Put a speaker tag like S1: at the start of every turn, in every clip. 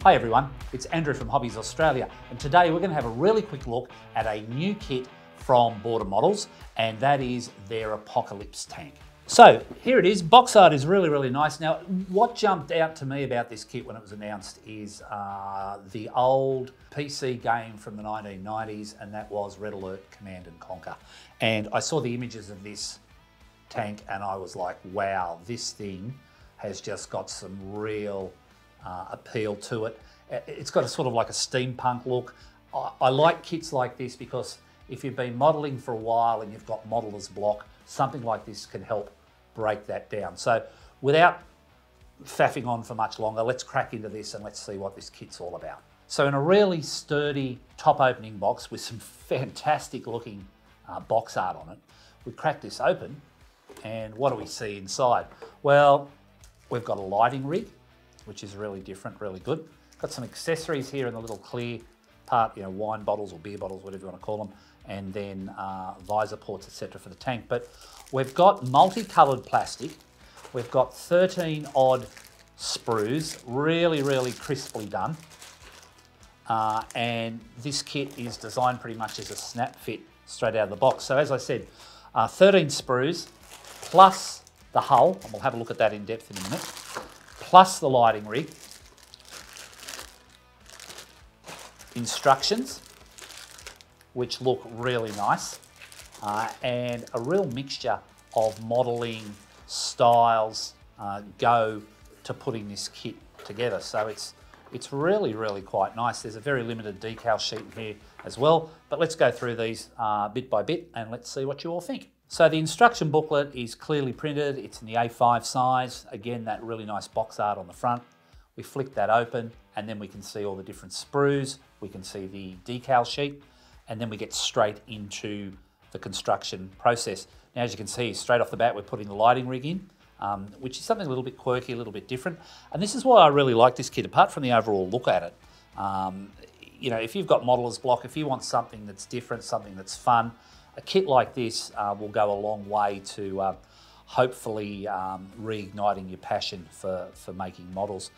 S1: Hi everyone, it's Andrew from Hobbies Australia, and today we're going to have a really quick look at a new kit from Bordel Models, and that is their Apocalypse tank. So here it is. Box art is really nice. Now, what jumped out to me about this kit when it was announced is the old PC game from the 1990s, and that was Red Alert Command and Conquer. And I saw the images of this tank and I was like, wow, this thing has just got some real appeal to it. It's got a sort of like a steampunk look. I like kits like this because if you've been modelling for a while and you've got modeller's block, something like this can help break that down. So without faffing on for much longer, let's crack into this and let's see what this kit's all about. So in a really sturdy top opening box with some fantastic looking box art on it, we crack this open and what do we see inside? Well, we've got a lighting rig, which is really different, really good. Got some accessories here in the little clear part, you know, wine bottles or beer bottles, whatever you want to call them, and then visor ports, etc. for the tank. But we've got multicoloured plastic. We've got 13 odd sprues, really crisply done. And this kit is designed pretty much as a snap fit straight out of the box. So as I said, 13 sprues plus the hull, and we'll have a look at that in depth in a minute, plus the lighting rig, instructions, which look really nice, and a real mixture of modelling styles go to putting this kit together. So it's really quite nice. There's a very limited decal sheet in here as well, but let's go through these bit by bit and let's see what you all think. So the instruction booklet is clearly printed. It's in the A5 size. Again, that really nice box art on the front. We flick that open and then we can see all the different sprues. We can see the decal sheet, and then we get straight into the construction process. Now, as you can see, straight off the bat, we're putting the lighting rig in, which is something a little bit quirky, a little bit different. And this is why I really like this kit, apart from the overall look at it. You know, if you've got modeller's block, if you want something that's different, something that's fun, a kit like this will go a long way to hopefully reigniting your passion for making models.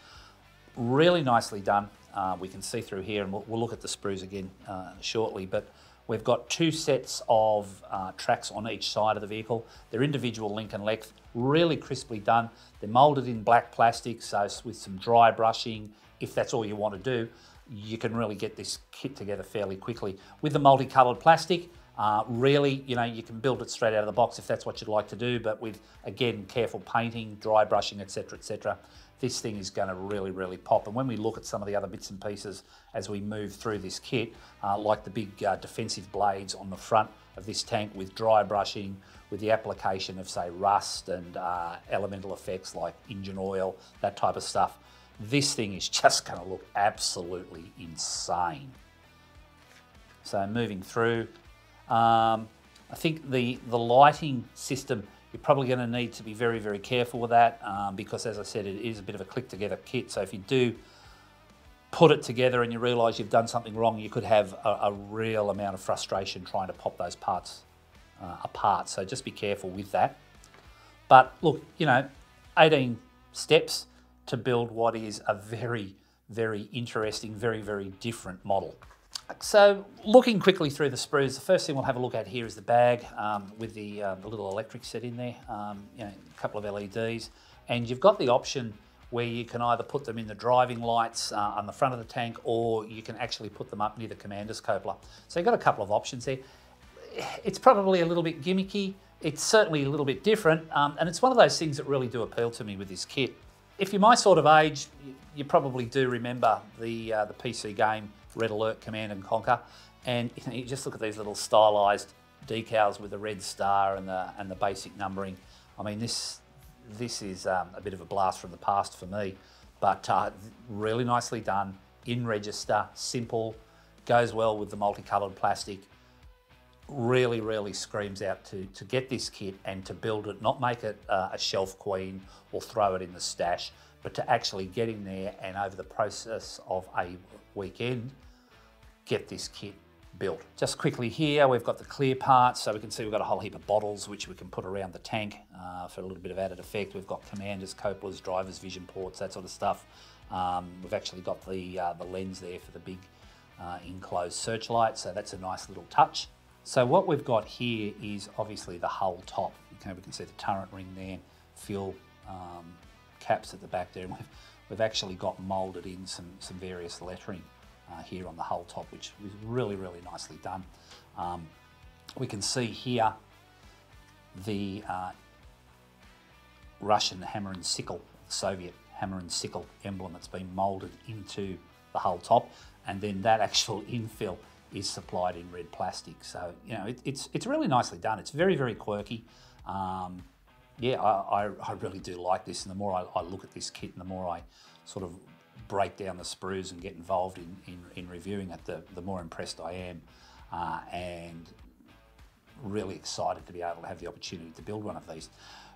S1: Really nicely done. We can see through here, and we'll look at the sprues again shortly, but we've got two sets of tracks on each side of the vehicle. They're individual link and length, really crisply done. They're moulded in black plastic, so with some dry brushing, if that's all you want to do, you can really get this kit together fairly quickly. With the multicoloured plastic, really, you know, you can build it straight out of the box if that's what you'd like to do, but with, again, careful painting, dry brushing, etc., this thing is going to really pop. And when we look at some of the other bits and pieces as we move through this kit, like the big defensive blades on the front of this tank with dry brushing, with the application of, say, rust and elemental effects like engine oil, that type of stuff, this thing is just going to look absolutely insane. So moving through, I think the lighting system, you're probably going to need to be very careful with that because, as I said, it is a bit of a click-together kit. So if you do put it together and you realise you've done something wrong, you could have a real amount of frustration trying to pop those parts apart. So just be careful with that. But look, you know, 18 steps to build what is a very interesting, very different model. So looking quickly through the sprues, the first thing we'll have a look at here is the bag with the little electric set in there, you know, a couple of LEDs, and you've got the option where you can either put them in the driving lights on the front of the tank, or you can actually put them up near the commander's cupola. So you've got a couple of options there. It's probably a little bit gimmicky. It's certainly a little bit different, and it's one of those things that really do appeal to me with this kit. If you're my sort of age, you probably do remember the PC game Red Alert Command and Conquer, and you know, you just look at these little stylised decals with the red star and the basic numbering. I mean, this is a bit of a blast from the past for me, but really nicely done, in register, simple, goes well with the multicoloured plastic. Really screams out to get this kit and to build it, not make it a shelf queen or throw it in the stash, but to actually get in there and over the process of a weekend, get this kit built. Just quickly here, we've got the clear parts, so we can see we've got a whole heap of bottles which we can put around the tank for a little bit of added effect. We've got commanders, cupolas, drivers, vision ports, that sort of stuff. We've actually got the lens there for the big enclosed searchlight, so that's a nice little touch. So what we've got here is obviously the hull top. Okay, we can see the turret ring there, fuel caps at the back there. And we've actually got moulded in some various lettering here on the hull top, which is really, really nicely done. We can see here the Russian hammer and sickle, Soviet hammer and sickle emblem that's been moulded into the hull top, and then that actual infill is supplied in red plastic. So, you know, it's really nicely done. It's very, very quirky. Yeah, I really do like this, and the more I look at this kit and the more I sort of break down the sprues and get involved in reviewing it, the more impressed I am, and really excited to be able to have the opportunity to build one of these.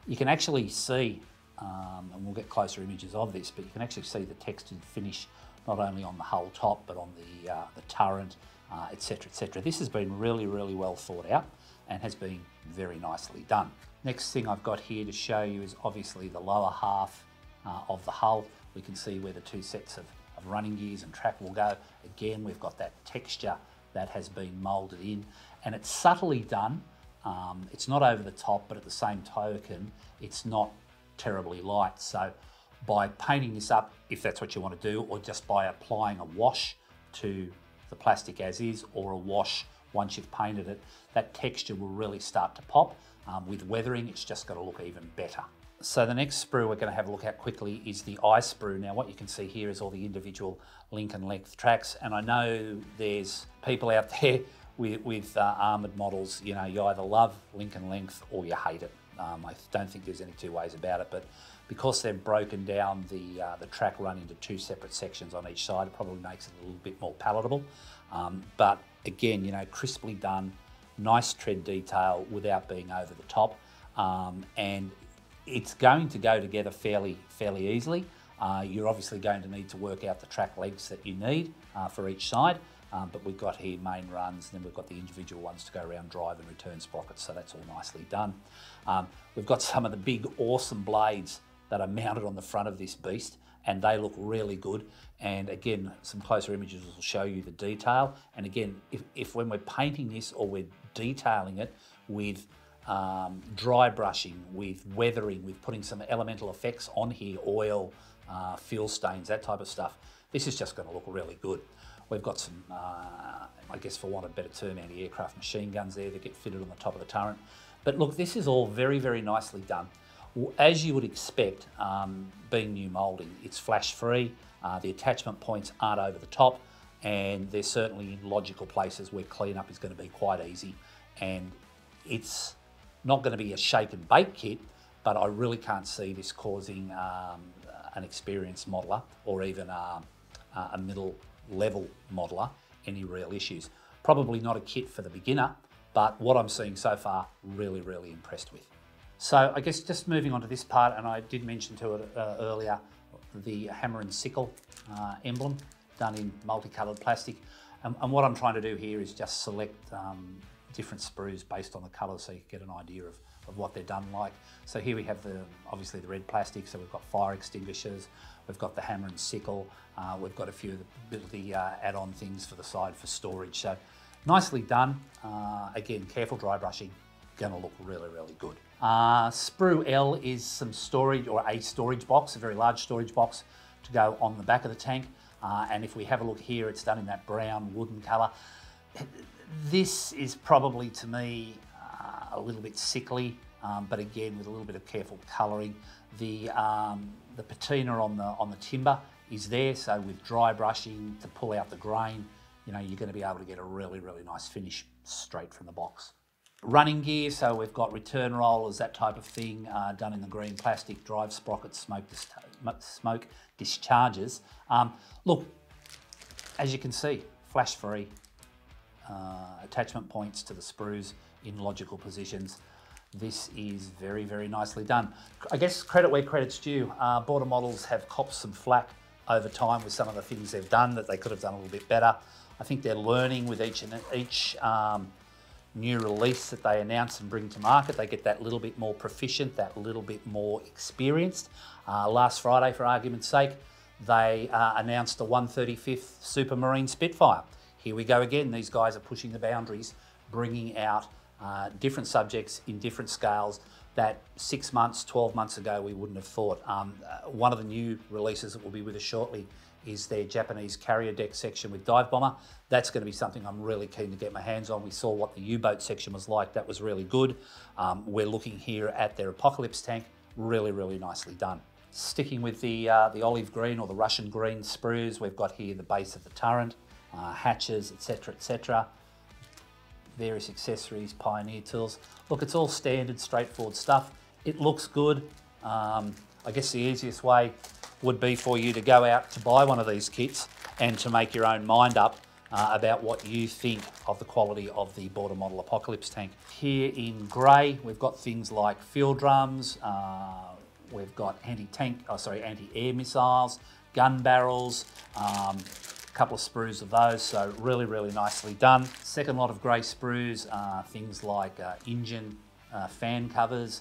S1: You can actually see, and we'll get closer images of this, but you can actually see the textured finish not only on the hull top but on the turret, etc, etc. This has been really, really well thought out and has been very nicely done. Next thing I've got here to show you is obviously the lower half of the hull. We can see where the two sets of running gears and track will go. Again, we've got that texture that has been moulded in, and it's subtly done. It's not over the top, but at the same token, it's not terribly light. So by painting this up, if that's what you want to do, or just by applying a wash to the plastic as is, or a wash once you've painted it, that texture will really start to pop. With weathering, it's just got to look even better. So the next sprue we're going to have a look at quickly is the eye sprue. Now what you can see here is all the individual link and length tracks, and I know there's people out there with armoured models, you know, you either love link and length or you hate it. I don't think there's any two ways about it, but because they've broken down the track run into two separate sections on each side, it probably makes it a little bit more palatable. But again, you know, crisply done, nice tread detail without being over the top, and it's going to go together fairly easily. You're obviously going to need to work out the track lengths that you need for each side, but we've got here main runs, and then we've got the individual ones to go around drive and return sprockets, so that's all nicely done. We've got some of the big awesome blades that are mounted on the front of this beast, and they look really good. And again, some closer images will show you the detail. And again, if when we're painting this or we're detailing it with dry brushing, with weathering, with putting some elemental effects on here, oil, fuel stains, that type of stuff, this is just going to look really good. We've got some, I guess for want of a better term, anti-aircraft machine guns there that get fitted on the top of the turret. But look, this is all very, very nicely done. As you would expect, being new moulding, it's flash free, the attachment points aren't over the top, and they're certainly in logical places where cleanup is going to be quite easy. And it's not going to be a shake and bake kit, but I really can't see this causing an experienced modeller or even a middle level modeller any real issues. Probably not a kit for the beginner, but what I'm seeing so far, really, really impressed with. So I guess just moving on to this part, and I did mention to it earlier, the hammer and sickle emblem done in multicoloured plastic. And what I'm trying to do here is just select different sprues based on the colours so you can get an idea of what they're done like. So here we have obviously the red plastic, so we've got fire extinguishers, we've got the hammer and sickle, we've got a few of the add-on things for the side for storage. So nicely done. Again, careful dry brushing, gonna look really, really good. Sprue L is some storage, or a storage box, a very large storage box to go on the back of the tank. And if we have a look here, it's done in that brown wooden colour. This is probably, to me, a little bit sickly, but again, with a little bit of careful colouring. The patina on the timber is there, so with dry brushing to pull out the grain, you know, you're going to be able to get a really, really nice finish straight from the box. Running gear, so we've got return rollers, that type of thing, done in the green plastic, drive sprockets, smoke discharges. Look, as you can see, flash free, attachment points to the sprues in logical positions. This is very, very nicely done. I guess credit where credit's due. Bordel Models have copped some flack over time with some of the things they've done that they could have done a little bit better. I think they're learning with each new release that they announce and bring to market. They get that little bit more proficient, that little bit more experienced. Last Friday, for argument's sake, they announced the 135th Supermarine Spitfire. Here we go again. These guys are pushing the boundaries, bringing out different subjects in different scales that 6 months, 12 months ago we wouldn't have thought. One of the new releases that will be with us shortly is their Japanese carrier deck section with dive bomber. That's going to be something I'm really keen to get my hands on. We saw what the U-boat section was like. That was really good. We're looking here at their Apocalypse tank. Really, really nicely done. Sticking with the olive green or the Russian green sprues, we've got here the base of the turret, hatches, etc., etc. Various accessories, pioneer tools. Look, it's all standard, straightforward stuff. It looks good. I guess the easiest way would be for you to go out to buy one of these kits and to make your own mind up about what you think of the quality of the Bordel Model Apocalypse tank. Here in grey, we've got things like fuel drums, we've got anti-air missiles, gun barrels, a couple of sprues of those, so really, really nicely done. Second lot of grey sprues, things like engine fan covers,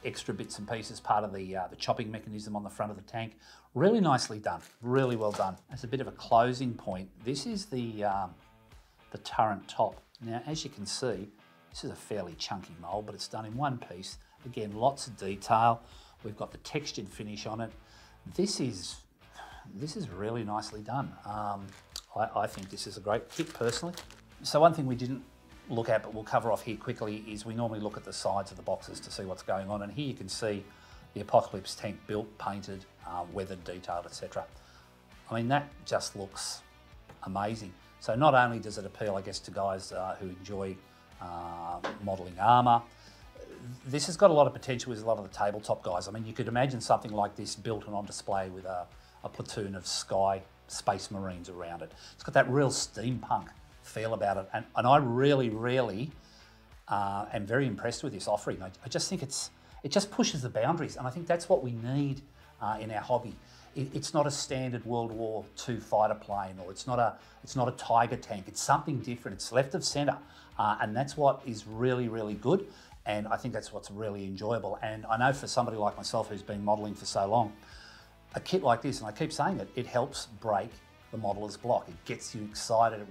S1: extra bits and pieces, part of the chopping mechanism on the front of the tank. Really nicely done, really well done. As a bit of a closing point, this is the turret top. Now, as you can see, this is a fairly chunky mould, but it's done in one piece. Again, lots of detail. We've got the textured finish on it. This is really nicely done. I think this is a great kit personally. So one thing we didn't look at, but we'll cover off here quickly, is we normally look at the sides of the boxes to see what's going on. And here you can see the Apocalypse tank built, painted, weathered, detailed, etc. I mean, that just looks amazing. So not only does it appeal, I guess, to guys who enjoy modelling armour, this has got a lot of potential with a lot of the tabletop guys. I mean, you could imagine something like this built and on display with a platoon of Space Marines around it. It's got that real steampunk feel about it, and I really, really am very impressed with this offering. I just think it just pushes the boundaries, and I think that's what we need in our hobby. It's not a standard World War II fighter plane, or it's not a Tiger tank. It's something different. It's left of centre, and that's what is really, really good. And I think that's what's really enjoyable. And I know for somebody like myself who's been modelling for so long, a kit like this, and I keep saying it helps break the modeller's block. It gets you excited. It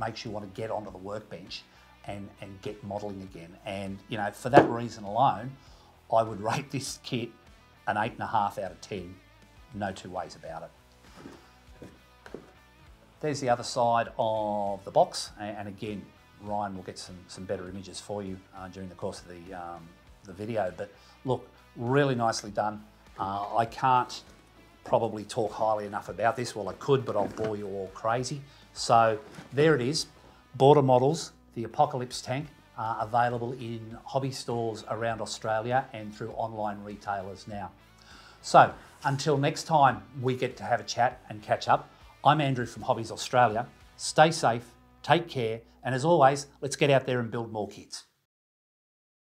S1: makes you want to get onto the workbench and get modelling again. And you know, for that reason alone, I would rate this kit an 8.5 out of 10. No two ways about it. There's the other side of the box, and again, Ryan will get some better images for you during the course of the video. But look, really nicely done. I can't probably talk highly enough about this. Well, I could, but I'll bore you all crazy. So there it is, Bordel Models, the Apocalypse tank, available in hobby stores around Australia and through online retailers now. So until next time we get to have a chat and catch up, I'm Andrew from Hobbies Australia. Stay safe, take care, and as always, let's get out there and build more kits.